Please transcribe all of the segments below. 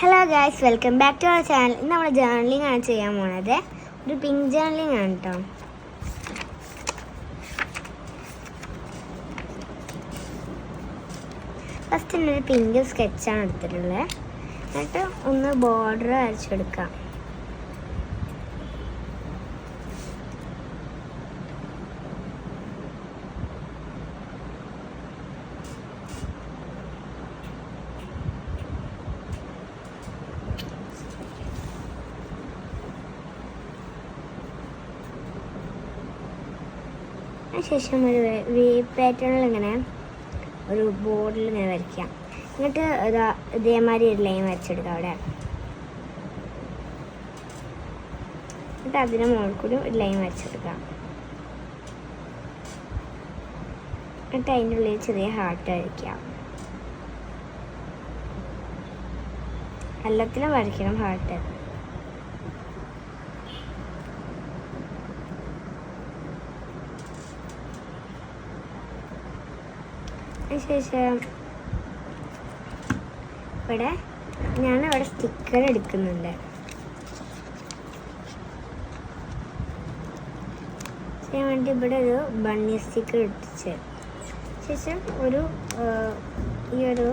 Hello guys, welcome back to our channel. ഇന്ന് നമ്മൾ journaling ആണ് ചെയ്യാൻ പോണത്. ഒരു പിങ്ക് ജേർണലിംഗ് ആണ് കേട്ടോ. ഫസ്റ്റ് ഒരു പിങ്ക് സ്കെച്ചാണ് എടുത്തിട്ടുള്ളത്. എന്നിട്ട് ഒന്ന് ബോർഡർ വരച്ചെടുക്കാം. അതിനുശേഷം ഒരു വി പാറ്റേണിൽ ഇങ്ങനെ ഒരു ബോർഡിൽ ഇങ്ങനെ വരയ്ക്കാം. എന്നിട്ട് ഇതേമാതിരി ഒരു ലൈൻ വരച്ചെടുക്കാം അവിടെ. എന്നിട്ട് അതിന് മുകളിൽ കൂടി ഒരു ലൈൻ വരച്ചെടുക്കാം. എന്നിട്ട് അതിൻ്റെ ഉള്ളിൽ ചെറിയ ഹാർട്ട് വരയ്ക്കാം. എല്ലാത്തിലും വരയ്ക്കണം ഹാർട്ട്. അതിനുശേഷം ഞാനവിടെ സ്റ്റിക്കർ എടുക്കുന്നുണ്ട്. ചെയ്യാൻ വേണ്ടി ഇവിടെ ഒരു ബണ്ണി സ്റ്റിക്കർ ഇട്ടിച്ച് ശേഷം ഈ ഒരു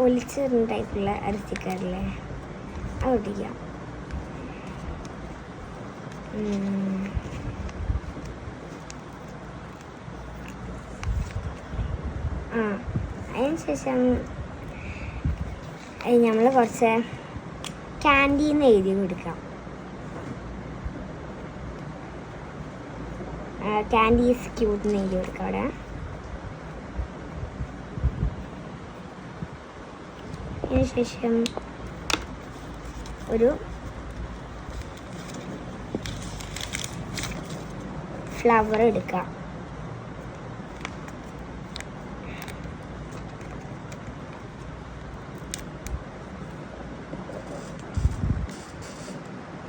ഒലിച്ചിരുന്ന ടൈപ്പുള്ള ഒരു സ്റ്റിക്കറില്ലേ അത് ഒട്ടിക്കാം. അതിനുശേഷം നമ്മൾ കുറച്ച് ക്യാൻഡീന്ന് എഴുതി കൊടുക്കാം. ക്യാൻഡി ഈസ് ക്യൂട്ട് എന്ന് എഴുതി കൊടുക്കാം അവിടെ. അതിനുശേഷം ഒരു ഫ്ലവർ എടുക്കാം.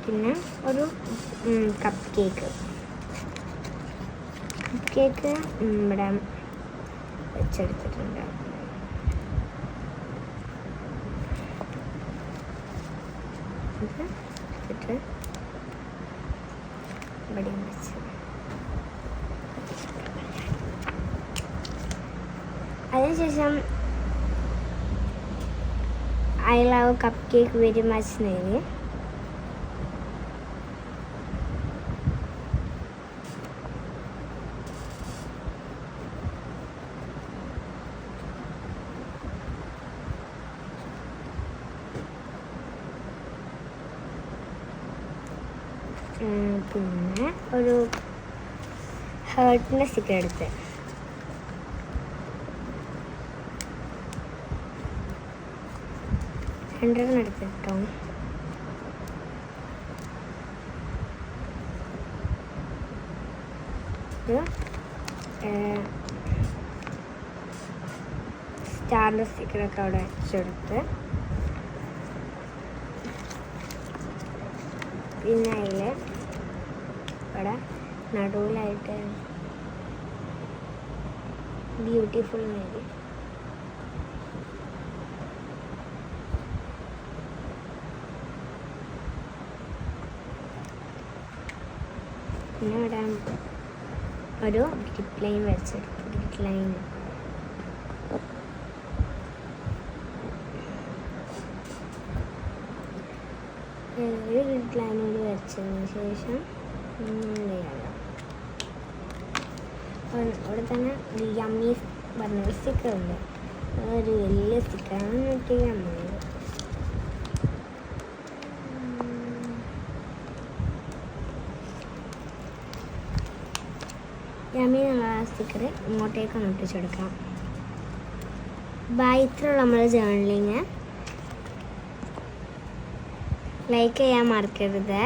പിന്നെ ഒരു കപ്പ് കേക്ക് ഇവിടെ വെച്ചെടുത്തിട്ടുണ്ട്. എടുത്തിട്ട് ഇവിടെ വെച്ച് അതിനുശേഷം I love cup cake very much എന്ന് പിന്നെ ഒരു ഹേർട്ടിൻ്റെ സ്റ്റിക്കർ എടുത്ത് രണ്ടെണ്ണം എടുത്തിട്ടോ. ഒരു സ്റ്റാറിൻ്റെ സ്റ്റിക്കറൊക്കെ അവിടെ വെച്ചെടുത്ത് പിന്നെ അതിൽ ഇവിടെ നടുവിലായിട്ട് ബ്യൂട്ടിഫുൾ എഴുതി. പിന്നെ ഇവിടെ ഒരു ഗ്രിപ്പ് ലൈൻ വരച്ചെടുത്തു. ഗ്രിപ്പ് ലൈൻ ഒരു ഗ്രിപ്പ് ലൈനോട് വരച്ചതിന് ശേഷം ഇവിടെ തന്നെ ഒരു യമ്മി പറഞ്ഞ സ്റ്റിക്കർ ഉണ്ട്. ഒരു വലിയ സ്റ്റിക്കറാണ് നോക്കി യമ്മി. യമ്മി എന്നുള്ള സ്റ്റിക്കർ ഇങ്ങോട്ടേക്ക് ഒട്ടിച്ചെടുക്കാം. ഇത്രയുള്ള നമ്മുടെ ജേർണലിങ്. ലൈക്ക് ചെയ്യാൻ മറക്കരുത്.